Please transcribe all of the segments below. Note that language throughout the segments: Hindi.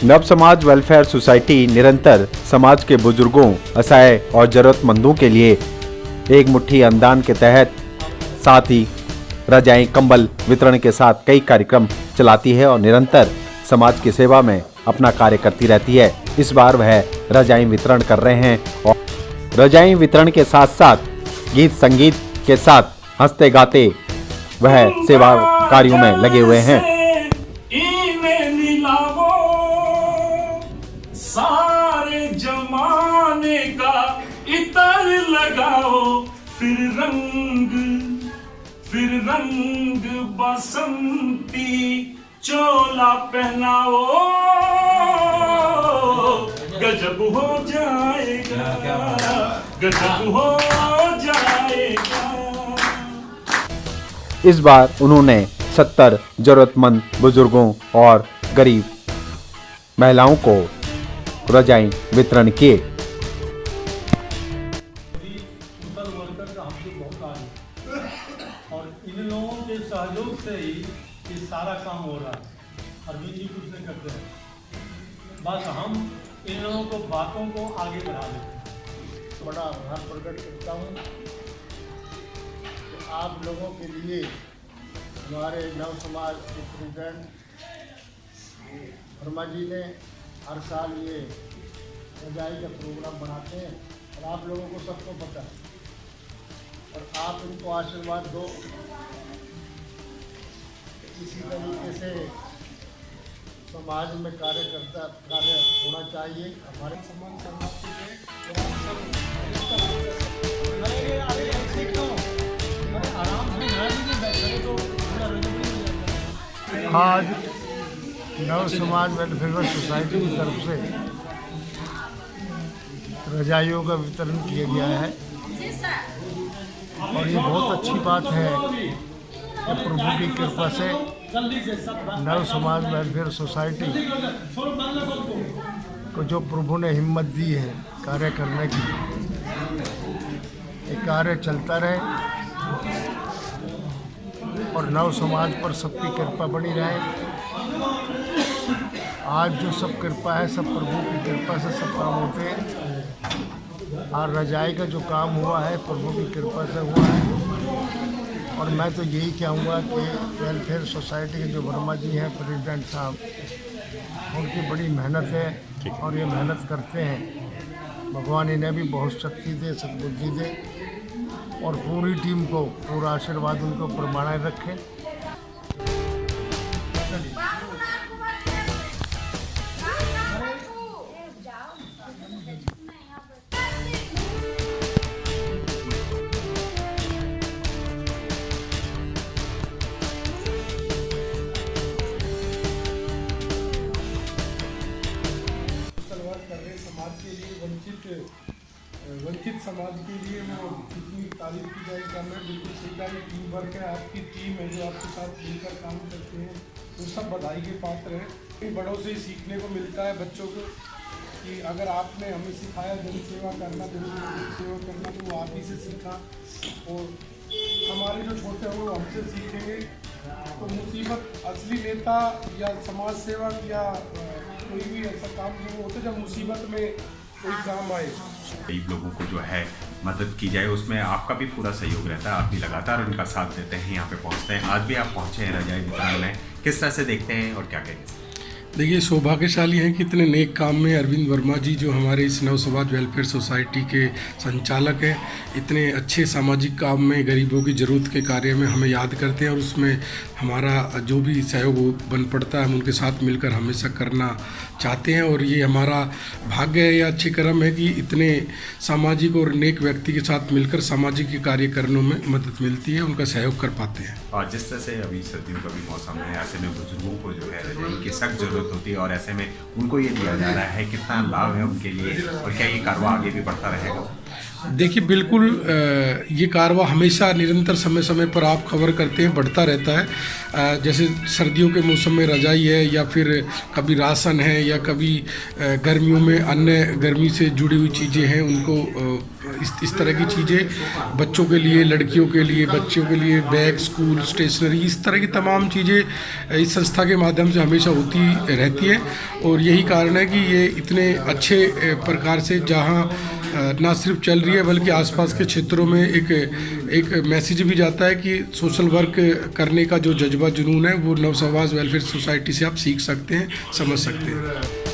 नव समाज वेलफेयर सोसाइटी निरंतर समाज के बुजुर्गों, असहाय और जरूरतमंदों के लिए एक मुट्ठी अन्नदान के तहत साथ ही रजाई कंबल वितरण के साथ कई कार्यक्रम चलाती है और निरंतर समाज की सेवा में अपना कार्य करती रहती है। इस बार वह रजाई वितरण कर रहे हैं और रजाई वितरण के साथ साथ गीत संगीत के साथ हंसते गाते वह सेवा कार्यों में लगे हुए हैं। सारे जमाने का इतर लगाओ, फिर रंग बसंती चोला पहनाओ, गजब हो जाएगा, गजब हो जाएगा। इस बार उन्होंने 70 जरूरतमंद बुजुर्गों और गरीब महिलाओं को रजाई वितरण किए। और इन लोगों के सहयोग से ही ये सारा काम हो रहा है। अरविंद जी कुछ नहीं करते हैं, बस हम इन लोगों को बातों को आगे बढ़ा देते हैं। बड़ा आभार प्रकट करता हूँ कि आप लोगों के लिए हमारे नव समाज के प्रेसिडेंट वर्मा जी ने हर साल ये रजाई का प्रोग्राम बनाते हैं और आप लोगों को सबको पता है और आप इनको आशीर्वाद दो। इसी तरीके से समाज में कार्य होना चाहिए। हमारे समाज आज नव समाज वेलफेयर सोसाइटी की तरफ से रजाइयों का वितरण किया गया है और ये बहुत अच्छी बात है कि प्रभु की कृपा से नव समाज वेलफेयर सोसाइटी को जो प्रभु ने हिम्मत दी है कार्य करने की, ये कार्य चलता रहे और नव समाज पर सबकी कृपा बनी रहे। आज जो सब कृपा है सब प्रभु की कृपा से सब काम होते हैं और रजाई का जो काम हुआ है प्रभु की कृपा से हुआ है। और मैं तो यही चाहूँगा कि वेलफेयर सोसाइटी के जो वर्मा जी हैं प्रेसिडेंट साहब, उनकी बड़ी मेहनत है और ये मेहनत करते हैं। भगवान इन्हें भी बहुत शक्ति दे, सद्बुद्धि दे और पूरी टीम को पूरा आशीर्वाद उनको ऊपर बनाए रखे। समाज के लिए वंचित समाज के लिए मैं कितनी तारीफ की जाए करना बिल्कुल सही है। टीम वर्क है, आपकी टीम है जो आपके साथ मिलकर काम करते हैं, तो सब बधाई के पात्र हैं। बड़ों से सीखने को मिलता है बच्चों को कि अगर आपने हमें सिखाया जन सेवा करना, जरूर सेवा करना, तो वो आप ही से सीखा और हमारे जो छोटे हैं वो हमसे सीखेंगे। तो मुसीबत असली नेता या समाज सेवक या कोई भी ऐसा काम जो होता है जब मुसीबत में कोई काम आए। गरीब लोगों को जो है मदद की जाए, उसमें आपका भी पूरा सहयोग रहता है। आप भी लगातार उनका साथ देते हैं, यहाँ पे पहुँचते हैं। आज भी आप पहुँचे हैं रजाई वितरण में, किस तरह से देखते हैं और क्या कहेंगे? देखिए, सौभाग्यशाली हैं कि इतने नेक काम में अरविंद वर्मा जी जो हमारे इस नव समाज वेलफेयर सोसाइटी के संचालक हैं, इतने अच्छे सामाजिक काम में गरीबों की ज़रूरत के कार्य में हमें याद करते हैं और उसमें हमारा जो भी सहयोग बन पड़ता है हम उनके साथ मिलकर हमेशा करना चाहते हैं। और ये हमारा भाग्य है या अच्छी कर्म है कि इतने सामाजिक और नेक व्यक्ति के साथ मिलकर सामाजिक कार्य करने में मदद मिलती है, उनका सहयोग कर पाते हैं। और जिस तरह से अभी सर्दियों का भी मौसम है, ऐसे में बुजुर्गों को जो है रजाई की सख्त जरूरत होती है और ऐसे में उनको ये दिया जा रहा है, कितना लाभ है उनके लिए और क्या ये कारवा आगे भी बढ़ता रहेगा? देखिए बिल्कुल ये कारवा हमेशा निरंतर समय समय पर आप खबर करते हैं, बढ़ता रहता है। जैसे सर्दियों के मौसम में रजाई है, या फिर कभी राशन है, या कभी गर्मियों में अन्य गर्मी से जुड़ी हुई चीज़ें हैं, उनको इस तरह की चीज़ें बच्चों के लिए, लड़कियों के लिए, बच्चों के लिए बैग, स्कूल, स्टेशनरी, इस तरह की तमाम चीज़ें इस संस्था के माध्यम से हमेशा होती रहती है। और यही कारण है कि ये इतने अच्छे प्रकार से जहाँ ना सिर्फ चल रही है बल्कि आसपास के क्षेत्रों में एक मैसेज भी जाता है कि सोशल वर्क करने का जो जज्बा जुनून है वो नव समाज वेलफेयर सोसाइटी से आप सीख सकते हैं, समझ सकते हैं।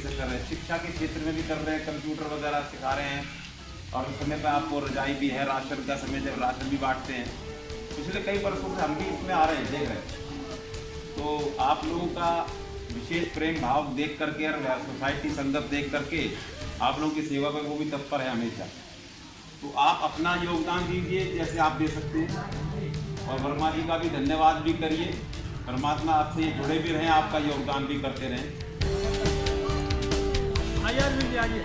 कर रहे हैं, शिक्षा के क्षेत्र में भी कर रहे हैं, कंप्यूटर वगैरह सिखा रहे हैं। और उस समय पर आपको रजाई भी है, राशन का समय जब राशन भी बांटते हैं। पिछले कई वर्षों से हम भी इसमें आ रहे हैं, देख रहे हैं। तो आप लोगों का विशेष प्रेम भाव देख करके और सोसाइटी संदर्भ देख करके आप लोगों की सेवा पर वो भी तत्पर है हमेशा। तो आप अपना योगदान दीजिए जैसे आप दे सकते हैं, और वर्मा जी का भी धन्यवाद भी करिए। परमात्मा आपसे जुड़े भी रहें, आपका योगदान भी करते रहें। आइए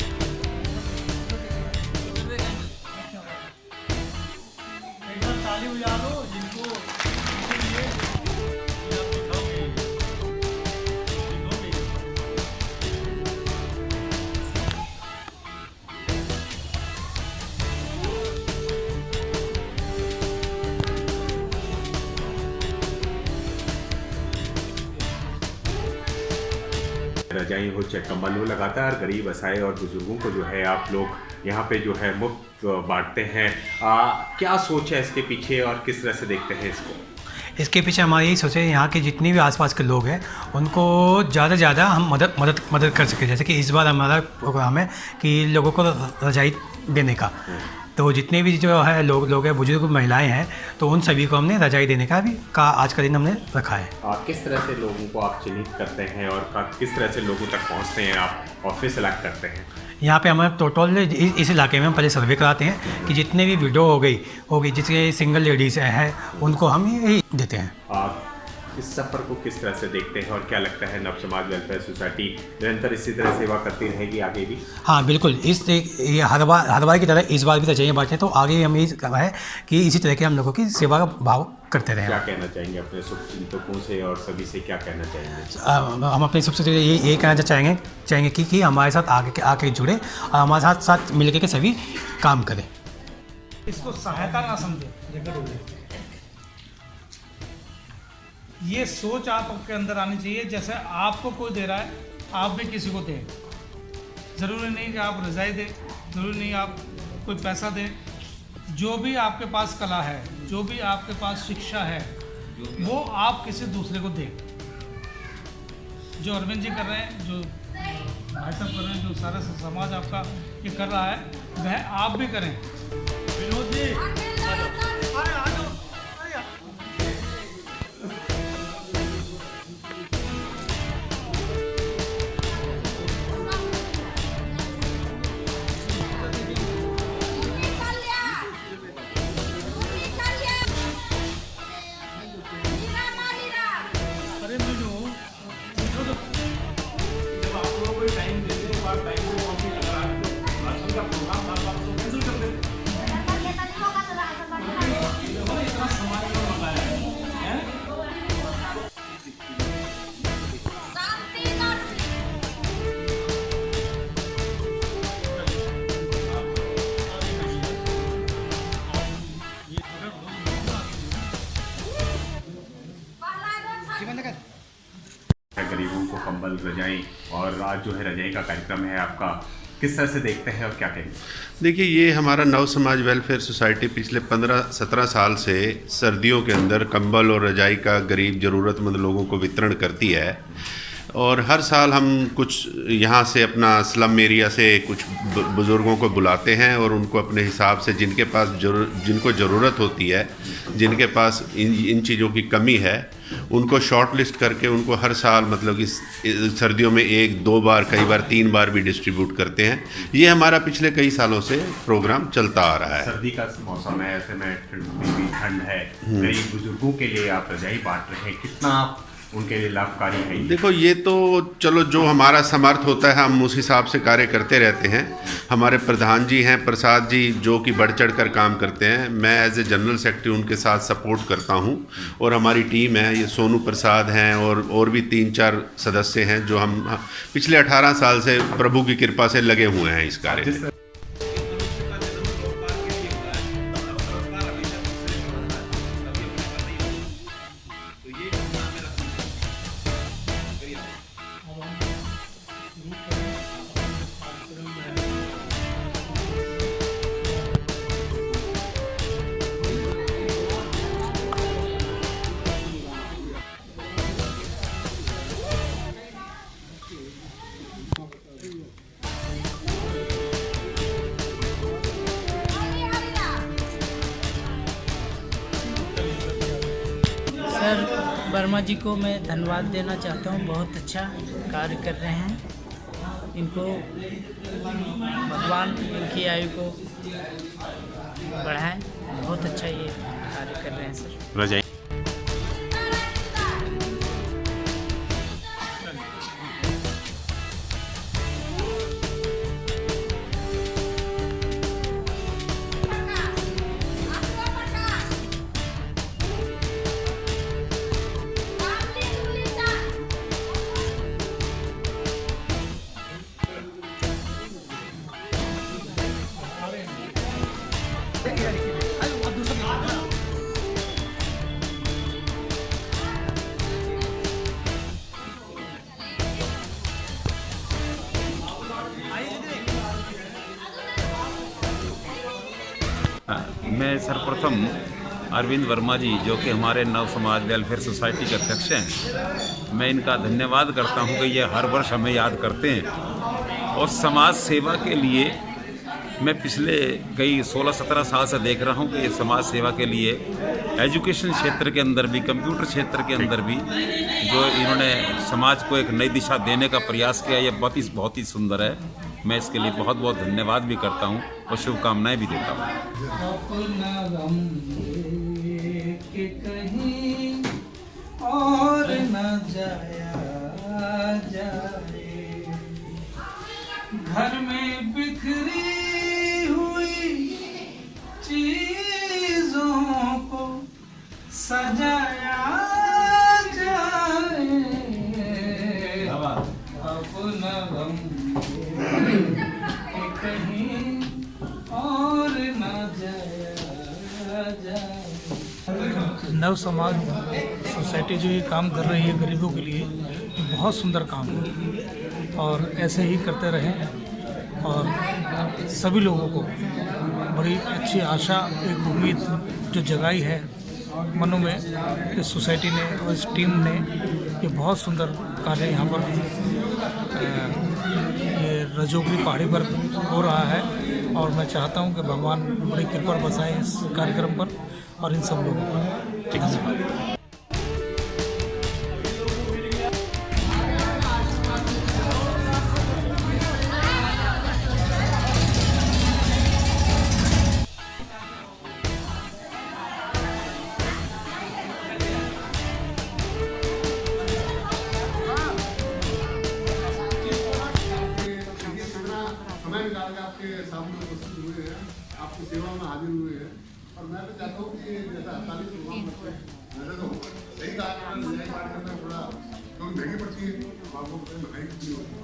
एकदम ताली बजा दो जिनको इसके लिए आप दिखाओगे। रजाई हो चाहे कंबल हो, लगातार गरीब असहाय और बुजुर्गों को जो है आप लोग यहाँ पे जो है मुफ्त बांटते हैं। क्या सोच है इसके पीछे और किस तरह से देखते हैं इसको? इसके पीछे हमारी यही सोच है यहाँ के जितने भी आसपास के लोग हैं उनको ज़्यादा से ज़्यादा हम मदद कर सकें। जैसे कि इस बार हमारा प्रोग्राम है कि लोगों को रजाई देने का, तो जितने भी जो है लोग हैं, बुजुर्ग महिलाएं हैं, तो उन सभी को हमने रजाई देने का आज का दिन हमने रखा है। किस तरह से लोगों को आप चिन्हित करते हैं और किस तरह से लोगों तक पहुँचते हैं आप और फिर सेलेक्ट करते हैं? यहाँ पे हमारे टोटल इस इलाके में हम पहले सर्वे कराते हैं कि जितने भी विडो हो गई जिसके सिंगल लेडीज़ हैं उनको हम यही देते हैं। आप इस सफ़र को किस तरह से देखते हैं और क्या लगता है नव समाज वेलफेयर सोसाइटी निरंतर इसी तरह सेवा करती रहेगी आगे भी? हाँ बिल्कुल, ये हर बार की तरह इस बार भी रजाइयाँ बांटें, तो आगे हम यही कहा है कि इसी तरह के हम लोगों की सेवा का भाव करते रहें। क्या कहना चाहेंगे अपने शुभचिंतकों से और सभी से, क्या कहना चाहेंगे? हम अपने सबसे यही कहना चाहेंगे कि हमारे साथ आके जुड़े और हमारे साथ मिलकर के सभी काम करें। इसको सहायता ना समझे, ये सोच आपके अंदर आनी चाहिए। जैसे आपको कोई दे रहा है आप भी किसी को दें। ज़रूरी नहीं कि आप रज़ाई दें, ज़रूरी नहीं आप कोई पैसा दें। जो भी आपके पास कला है, जो भी आपके पास शिक्षा है, वो आप किसी दूसरे को दें। जो अरविंद जी कर रहे हैं, जो भाई साहब कर रहे हैं, जो सारा समाज आपका ये कर रहा है, वह आप भी करें। विनोद जी आ जाओ। गरीबों को कंबल, रजाई, और आज जो है रजाई का कार्यक्रम है आपका, किस तरह से देखते हैं और क्या कहेंगे? देखिए, ये हमारा नव समाज वेलफेयर सोसाइटी पिछले 15-17 साल से सर्दियों के अंदर कंबल और रजाई का गरीब ज़रूरतमंद लोगों को वितरण करती है। और हर साल हम कुछ यहाँ से अपना स्लम एरिया से कुछ बुज़ुर्गों को बुलाते हैं और उनको अपने हिसाब से जिनके पास जिनको ज़रूरत होती है, जिनके पास इन चीज़ों की कमी है, उनको शॉर्ट लिस्ट करके उनको हर साल मतलब कि सर्दियों में 1-2 बार, कई बार 3 बार भी डिस्ट्रीब्यूट करते हैं। ये हमारा पिछले कई सालों से प्रोग्राम चलता आ रहा है। सर्दी का मौसम है, ऐसे में ठंड है, कई बुजुर्गों के लिए आप रजाई बांट रहे हैं, कितना उनके लिए लाभकारी है? देखो, ये तो चलो जो हमारा समर्थ होता है हम उस हिसाब से कार्य करते रहते हैं। हमारे प्रधान जी हैं प्रसाद जी, जो कि बढ़ चढ़ कर काम करते हैं। मैं एज ए जनरल सेक्रेटरी उनके साथ सपोर्ट करता हूं और हमारी टीम है, ये सोनू प्रसाद हैं और भी 3-4 सदस्य हैं जो हम पिछले 18 साल से प्रभु की कृपा से लगे हुए हैं इस कार्य में। सर वर्मा जी को मैं धन्यवाद देना चाहता हूँ, बहुत अच्छा कार्य कर रहे हैं। इनको भगवान इनकी आयु को बढ़ाए, बहुत अच्छा ये कार्य कर रहे हैं सर। मैं सर्वप्रथम अरविंद वर्मा जी, जो कि हमारे नव समाज वेलफेयर सोसाइटी के अध्यक्ष हैं, मैं इनका धन्यवाद करता हूं कि ये हर वर्ष हमें याद करते हैं और समाज सेवा के लिए मैं पिछले कई 16-17 साल से देख रहा हूं कि ये समाज सेवा के लिए एजुकेशन क्षेत्र के अंदर भी, कंप्यूटर क्षेत्र के अंदर भी जो इन्होंने समाज को एक नई दिशा देने का प्रयास किया, ये बहुत ही सुंदर है। मैं इसके लिए बहुत बहुत धन्यवाद भी करता हूं और शुभकामनाएं भी देता हूं। और न जाया जाए, घर में बिखरी हुई चीजों को सजाया जाए, अपना गम कहीं और न जाया जाए। नव समाज सोसाइटी जो ये काम कर रही है गरीबों के लिए, ये बहुत सुंदर काम है और ऐसे ही करते रहें और सभी लोगों को बड़ी अच्छी आशा, एक उम्मीद जो जगाई है मनों में, इस सोसाइटी ने और इस टीम ने ये बहुत सुंदर कार्य यहाँ पर ये रजोगरी पहाड़ी पर हो रहा है और मैं चाहता हूँ कि भगवान बड़ी कृपा बरसाएं इस कार्यक्रम पर और इन सब लोगों पर। ठीक है। समय निकाल के आपके सामने उपस्थित हुए हैं, आपकी सेवा में हाजिर हुए हैं और मैं तो चाहता हूँ कि जैसा 48 प्रोग्राम करते हैं, वैसे तो सही कहा में थोड़ा क्योंकि महंगी पड़ती है, आपको महंगाई कितनी होती है।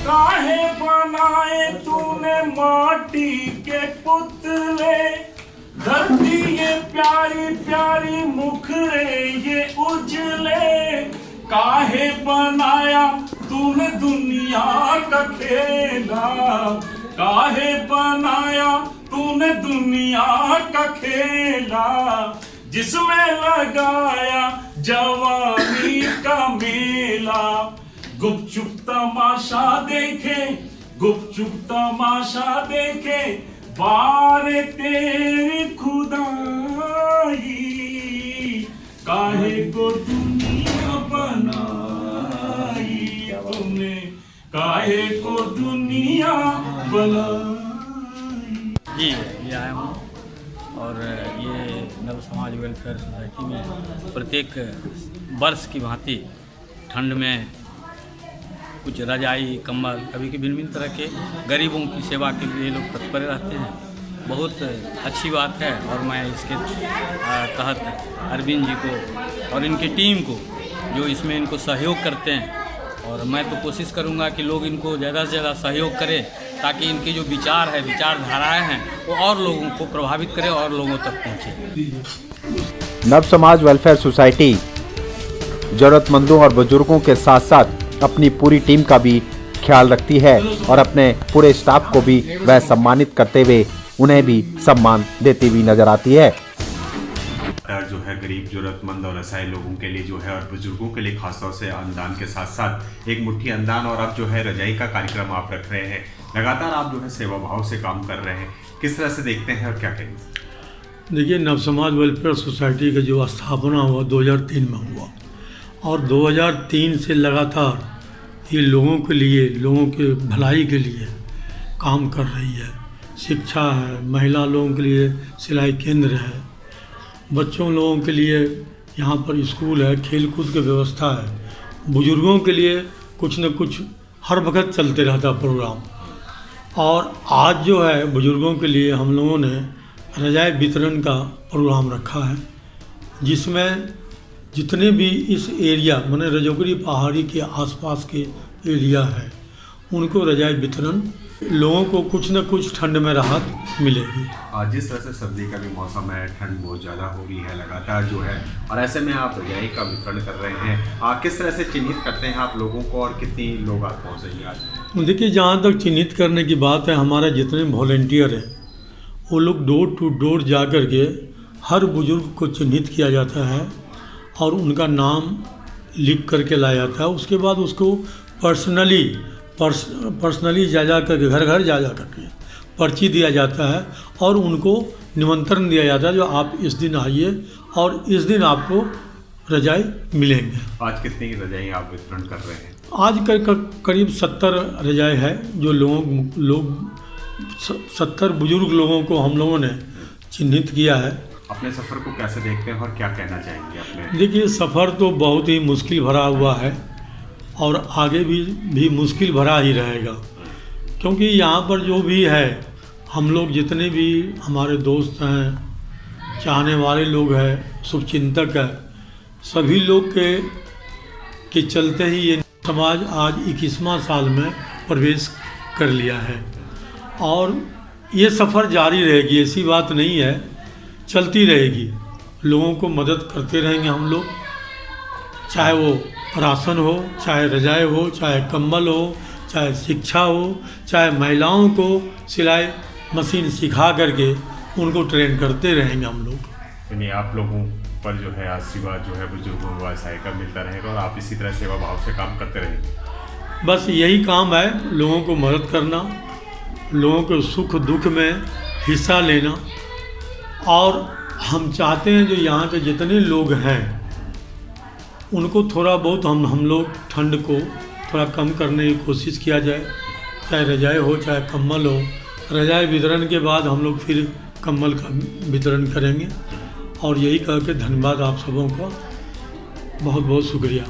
काहे बनाए तूने माटी के पुतले, धरती ये प्यारी प्यारी मुखड़े ये उजले, काहे बनाया तूने दुनिया का खेला, काहे बनाया तूने दुनिया का खेला जिसमें लगाया जवानी का मेला। गुपचुप तमाशा देखे, गुपचुप तमाशा देखे, बारे तेरी खुदाई, काहे को दुनिया बनाई तूने, काहे को दुनिया बनाई। जी ये आया हूँ और ये नव समाज वेलफेयर सोसाइटी में प्रत्येक वर्ष की भांति ठंड में कुछ रजाई कंबल कभी के भिन्न भिन्न तरह के गरीबों की सेवा के लिए लोग तत्पर रहते हैं। बहुत अच्छी बात है और मैं इसके तहत अरविंद जी को और इनकी टीम को जो इसमें इनको सहयोग करते हैं, और मैं तो कोशिश करूंगा कि लोग इनको ज़्यादा से ज़्यादा सहयोग करें ताकि इनके जो विचार है, विचारधाराएँ हैं वो और लोगों को प्रभावित करें और लोगों तक पहुँचे। नव समाज वेलफेयर सोसाइटी जरूरतमंदों और बुजुर्गों के साथ साथ अपनी पूरी टीम का भी ख्याल रखती है और अपने पूरे स्टाफ को भी वह सम्मानित करते हुए उन्हें भी सम्मान देती हुई नजर आती है। जो है गरीब जरूरतमंद और असहाय लोगों के लिए जो है और बुजुर्गों के लिए खासतौर से अनुदान के साथ साथ एक मुट्ठी अनुदान और अब जो है रजाई का कार्यक्रम आप रख रहे हैं। लगातार आप जो है सेवा भाव से काम कर रहे हैं, किस तरह से देखते हैं और क्या कहेंगे? देखिए, नव समाज वेलफेयर सोसाइटी का जो स्थापना हुआ 2003 में हुआ और 2003 से लगातार ये लोगों के लिए, लोगों के भलाई के लिए काम कर रही है। शिक्षा है, महिला लोगों के लिए सिलाई केंद्र है, बच्चों लोगों के लिए यहाँ पर स्कूल है, खेलकूद की व्यवस्था है, बुजुर्गों के लिए कुछ न कुछ हर वक्त चलते रहता प्रोग्राम। और आज जो है बुजुर्गों के लिए हम लोगों ने रजाई वितरण का प्रोग्राम रखा है, जिसमें जितने भी इस एरिया माने रजौगरी पहाड़ी के आसपास के एरिया है उनको रजाई वितरण, लोगों को कुछ न कुछ ठंड में राहत मिलेगी। जिस तरह से सर्दी का भी मौसम है, ठंड बहुत ज़्यादा हो रही है लगातार जो है, और ऐसे में आप रजाई का वितरण कर रहे हैं, किस तरह से चिन्हित करते हैं आप लोगों को और कितनी लोग आप पहुँचेंगे आज? देखिए, जहाँ तक चिन्हित करने की बात है, हमारे जितने वॉलेंटियर हैं वो लोग डोर टू डोर जा कर के हर बुजुर्ग को चिन्हित किया जाता है और उनका नाम लिख करके लाया जाता है। उसके बाद उसको पर्सनली जा करके घर घर जा करके पर्ची दिया जाता है और उनको निमंत्रण दिया जाता है जो आप इस दिन आइए और इस दिन आपको रजाई मिलेंगे। आज कितनी रजाई आप वितरण कर रहे हैं? आज करीब 70 रजाई है जो लोग 70 बुजुर्ग लोगों को हम लोगों ने चिन्हित किया है। अपने सफ़र को कैसे देखते हैं और क्या कहना चाहेंगे अपने? देखिए, सफ़र तो बहुत ही मुश्किल भरा हुआ है और आगे भी मुश्किल भरा ही रहेगा, क्योंकि यहाँ पर जो भी है हम लोग जितने भी हमारे दोस्त हैं, चाहने वाले लोग हैं, शुभचिंतक हैं, सभी लोग के चलते ही ये समाज आज 21वां साल में प्रवेश कर लिया है और ये सफ़र जारी रहेगी, ऐसी बात नहीं है, चलती रहेगी। लोगों को मदद करते रहेंगे हम लोग, चाहे वो राशन हो, चाहे रजाई हो, चाहे कंबल हो, चाहे शिक्षा हो, चाहे महिलाओं को सिलाई मशीन सिखा करके उनको ट्रेन करते रहेंगे हम लोग। यानी आप लोगों पर जो है आशीर्वाद जो है बुजुर्गों को व्यवसाय का मिलता रहेगा और आप इसी तरह सेवा भाव से काम करते रहेंगे। बस यही काम है, लोगों को मदद करना, लोगों के सुख दुख में हिस्सा लेना। और हम चाहते हैं जो यहाँ के जितने लोग हैं उनको थोड़ा बहुत हम लोग ठंड को थोड़ा कम करने की कोशिश किया जाए, चाहे रजाई हो चाहे कंबल हो। रजाई वितरण के बाद हम लोग फिर कंबल का वितरण करेंगे और यही कह के धन्यवाद आप सबों का, बहुत बहुत शुक्रिया।